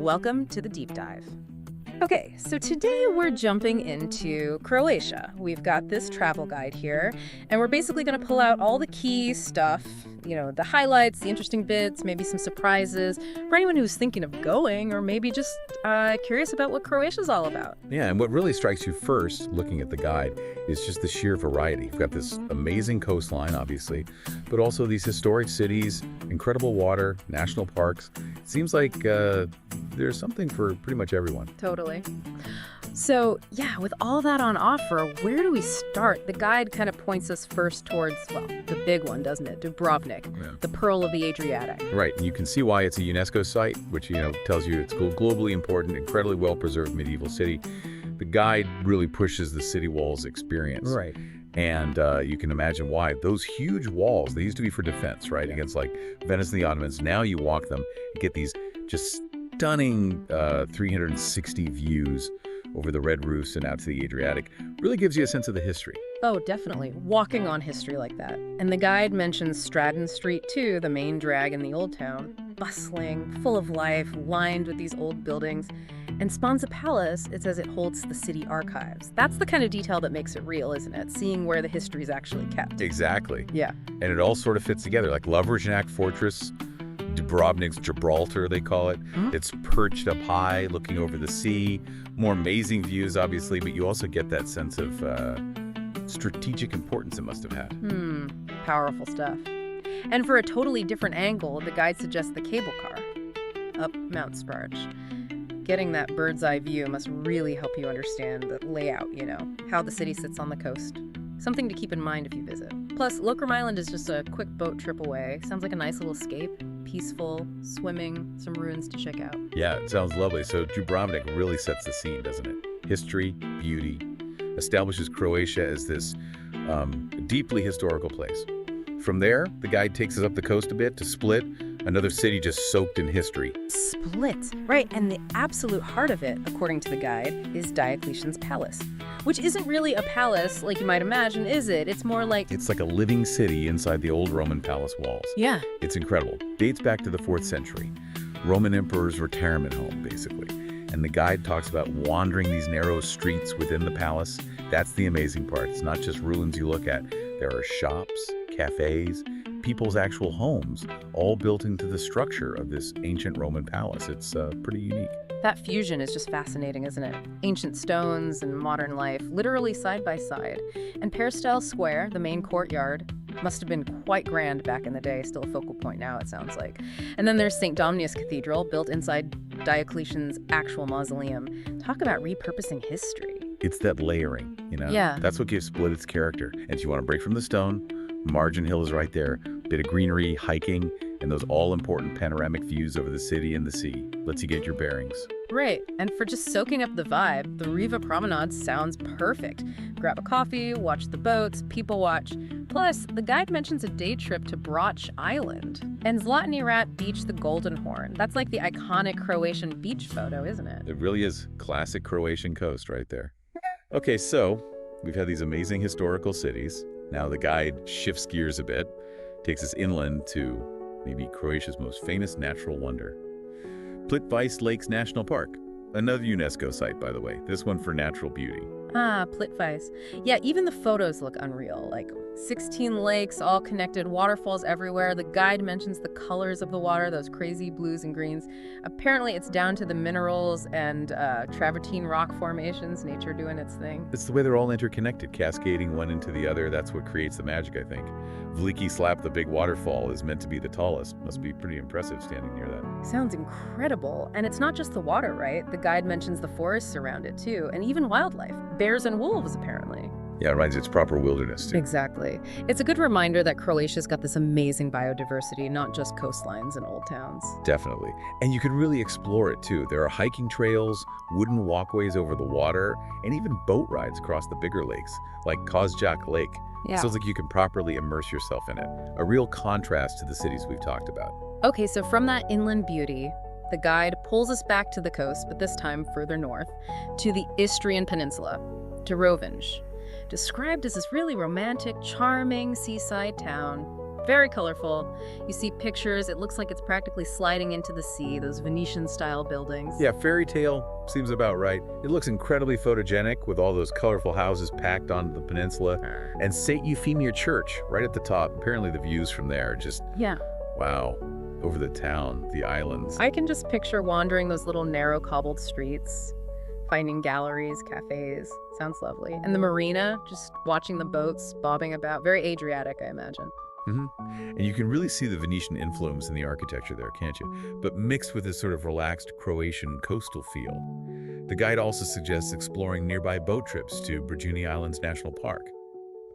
Welcome to the deep dive. Okay, so today we're jumping into Croatia. We've got this travel guide here, and we're basically going to pull out all the key stuff, the highlights, the interesting bits, maybe some surprises for anyone who's thinking of going or maybe just curious about what Croatia's all about. Yeah, and what really strikes you first, looking at the guide, is just the sheer variety. You've got this amazing coastline, obviously, but also these historic cities, incredible water, national parks. It seems like there's something for pretty much everyone. Totally. So, yeah, with all that on offer, where do we start? The guide kind of points us first towards, the big one, doesn't it? Dubrovnik, the Pearl of the Adriatic. Right, and you can see why it's a UNESCO site, which, tells you it's globally important, incredibly well-preserved medieval city. The guide really pushes the city walls experience. Right. And you can imagine why. Those huge walls, they used to be for defense, right? Yeah. Against Venice and the Ottomans. Now you walk them and get these just stunning 360 views over the red roofs and out to the Adriatic. Really gives you a sense of the history. Oh, definitely. Walking on history like that. And the guide mentions Stratton Street, too, the main drag in the old town. Bustling, full of life, lined with these old buildings. And Sponza Palace, it says it holds the city archives. That's the kind of detail that makes it real, isn't it? Seeing where the history is actually kept. Exactly. Yeah. And it all sort of fits together, like Lovrecnac Fortress, Dubrovnik's Gibraltar, they call it. It's perched up high, looking over the sea. More amazing views, obviously, but you also get that sense of strategic importance it must have had. Powerful stuff. And for a totally different angle, the guide suggests the cable car up Mount Sparge. Getting that bird's eye view must really help you understand the layout, how the city sits on the coast. Something to keep in mind if you visit. Plus, Lokrum Island is just a quick boat trip away. Sounds like a nice little escape. Peaceful, swimming, some ruins to check out. Yeah, it sounds lovely. So Dubrovnik really sets the scene, doesn't it? History, beauty, establishes Croatia as this deeply historical place. From there, the guide takes us up the coast a bit to Split, another city just soaked in history. Split, right, and the absolute heart of it, according to the guide, is Diocletian's palace. Which isn't really a palace like you might imagine, is it? It's more like... It's like a living city inside the old Roman palace walls. Yeah. It's incredible. Dates back to the 4th century. Roman emperor's retirement home, basically. And the guide talks about wandering these narrow streets within the palace. That's the amazing part. It's not just ruins you look at. There are shops, cafes, people's actual homes, all built into the structure of this ancient Roman palace. It's pretty unique. That fusion is just fascinating, isn't it? Ancient stones and modern life, literally side by side. And Peristyle Square, the main courtyard, must have been quite grand back in the day, still a focal point now, it sounds like. And then there's St. Domnius Cathedral, built inside Diocletian's actual mausoleum. Talk about repurposing history. It's that layering, Yeah. That's what gives Split its character. And if you want to break from the stone, Margin Hill is right there. Bit of greenery, hiking, and those all-important panoramic views over the city and the sea. Lets you get your bearings. Right, and for just soaking up the vibe, the Riva Promenade sounds perfect. Grab a coffee, watch the boats, people watch. Plus, the guide mentions a day trip to Brač Island. And Zlatni Rat Beach, the Golden Horn. That's like the iconic Croatian beach photo, isn't it? It really is classic Croatian coast right there. Okay, so we've had these amazing historical cities. Now the guide shifts gears a bit, takes us inland to maybe Croatia's most famous natural wonder. Plitvice Lakes National Park, another UNESCO site, by the way, this one for natural beauty. Plitvice. Yeah, even the photos look unreal, like 16 lakes, all connected, waterfalls everywhere. The guide mentions the colors of the water, those crazy blues and greens. Apparently it's down to the minerals and travertine rock formations, nature doing its thing. It's the way they're all interconnected, cascading one into the other. That's what creates the magic, I think. Veliki Slap, the big waterfall, is meant to be the tallest. Must be pretty impressive standing near that. Sounds incredible. And it's not just the water, right? The guide mentions the forests around it, too, and even wildlife. Bears and wolves, apparently. Yeah, it reminds you it's proper wilderness, too. Exactly. It's a good reminder that Croatia's got this amazing biodiversity, not just coastlines and old towns. Definitely. And you can really explore it, too. There are hiking trails, wooden walkways over the water, and even boat rides across the bigger lakes, like Kozjak Lake. Yeah. Sounds like you can properly immerse yourself in it. A real contrast to the cities we've talked about. Okay, so from that inland beauty, the guide pulls us back to the coast, but this time further north, to the Istrian Peninsula, to Rovinj, described as this really romantic, charming seaside town. Very colorful. You see pictures, it looks like it's practically sliding into the sea, those Venetian-style buildings. Yeah, fairy tale seems about right. It looks incredibly photogenic with all those colorful houses packed onto the peninsula. And St. Euphemia Church right at the top. Apparently the views from there are just, Yeah. wow, over the town, the islands. I can just picture wandering those little narrow cobbled streets, finding galleries, cafes. Sounds lovely. And the marina, just watching the boats bobbing about. Very Adriatic, I imagine. And you can really see the Venetian influence in the architecture there, can't you? But mixed with this sort of relaxed Croatian coastal feel. The guide also suggests exploring nearby boat trips to Brijuni Islands National Park.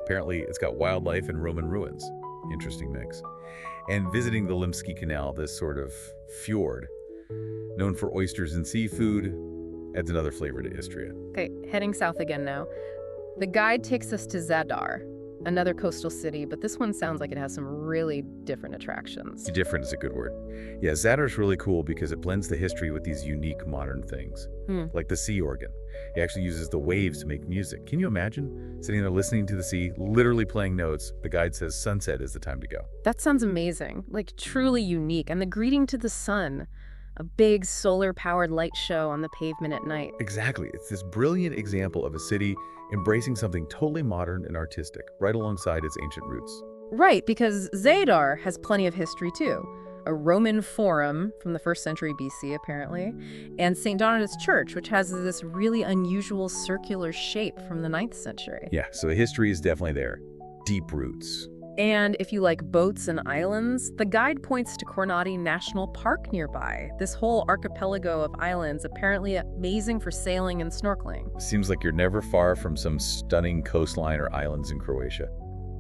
Apparently, it's got wildlife and Roman ruins. Interesting mix. And visiting the Limski Canal, this sort of fjord, known for oysters and seafood, adds another flavor to Istria. Okay, heading south again now. The guide takes us to Zadar, another coastal city, but this one sounds like it has some really different attractions. Different is a good word. Yeah, Zadar's really cool because it blends the history with these unique modern things, like the sea organ. It actually uses the waves to make music. Can you imagine sitting there listening to the sea, literally playing notes? The guide says sunset is the time to go. That sounds amazing, like truly unique. And the greeting to the sun, a big solar-powered light show on the pavement at night. Exactly. It's this brilliant example of a city embracing something totally modern and artistic, right alongside its ancient roots. Right, because Zadar has plenty of history too. A Roman forum from the 1st century BC, apparently, and St. Donatus Church, which has this really unusual circular shape from the 9th century. Yeah, so the history is definitely there. Deep roots. And if you like boats and islands, the guide points to Cornati National Park nearby. This whole archipelago of islands, apparently amazing for sailing and snorkeling. Seems like you're never far from some stunning coastline or islands in Croatia.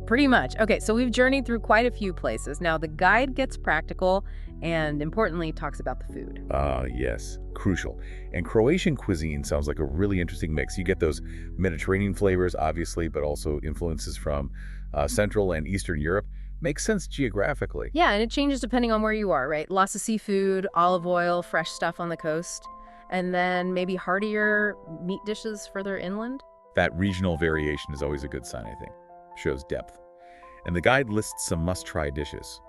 Pretty much. Okay, so we've journeyed through quite a few places. Now the guide gets practical and, importantly, talks about the food. Yes, crucial. And Croatian cuisine sounds like a really interesting mix. You get those Mediterranean flavors, obviously, but also influences from Central and Eastern Europe. Makes sense geographically. Yeah, and it changes depending on where you are, right? Lots of seafood, olive oil, fresh stuff on the coast, and then maybe heartier meat dishes further inland. That regional variation is always a good sign, I think. Shows depth. And the guide lists some must-try dishes.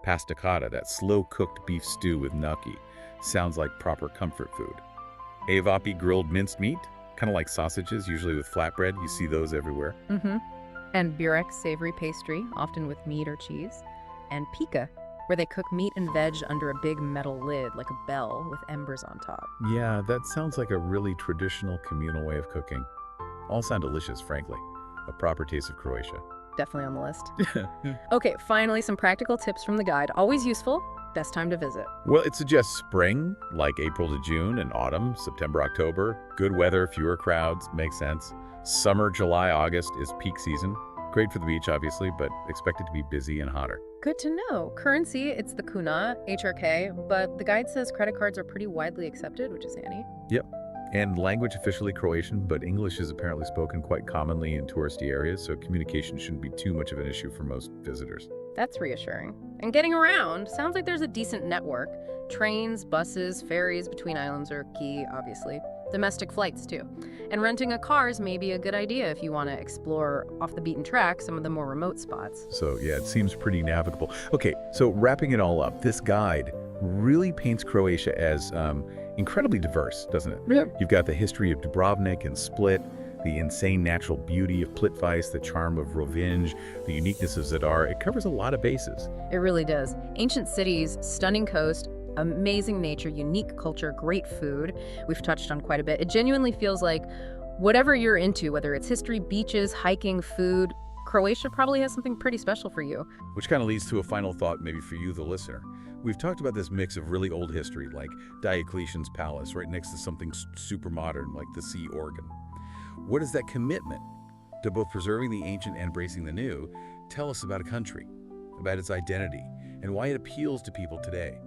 Pastacata, that slow-cooked beef stew with gnocchi, sounds like proper comfort food. Avapi, grilled minced meat, kind of like sausages, usually with flatbread. You see those everywhere. And burek, savory pastry, often with meat or cheese. And pika, where they cook meat and veg under a big metal lid, like a bell, with embers on top. Yeah, that sounds like a really traditional communal way of cooking. All sound delicious, frankly. A proper taste of Croatia. Definitely on the list. Okay, finally, some practical tips from the guide. Always useful. Best time to visit. Well, it suggests spring, like April to June, and autumn, September, October. Good weather, fewer crowds, makes sense. Summer, July, August is peak season. Great for the beach, obviously, but expected to be busy and hotter. Good to know. Currency, it's the kuna, HRK, but the guide says credit cards are pretty widely accepted, which is handy. Yep. And language officially Croatian, but English is apparently spoken quite commonly in touristy areas, so communication shouldn't be too much of an issue for most visitors. That's reassuring. And getting around, sounds like there's a decent network. Trains, buses, ferries between islands are key, obviously. Domestic flights, too. And renting a car is maybe a good idea if you want to explore off the beaten track some of the more remote spots. So yeah, it seems pretty navigable. Okay, so wrapping it all up, this guide really paints Croatia as incredibly diverse, doesn't it? Yeah. You've got the history of Dubrovnik and Split, the insane natural beauty of Plitvice, the charm of Rovinj, the uniqueness of Zadar. It covers a lot of bases. It really does. Ancient cities, stunning coast, amazing nature, unique culture, great food. We've touched on quite a bit. It genuinely feels like whatever you're into, whether it's history, beaches, hiking, food, Croatia probably has something pretty special for you. Which kind of leads to a final thought maybe for you, the listener. We've talked about this mix of really old history, like Diocletian's palace, right next to something super modern, like the sea organ. What does that commitment to both preserving the ancient and embracing the new tell us about a country, about its identity, and why it appeals to people today?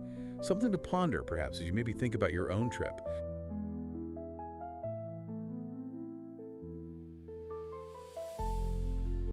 Something to ponder, perhaps, as you maybe think about your own trip.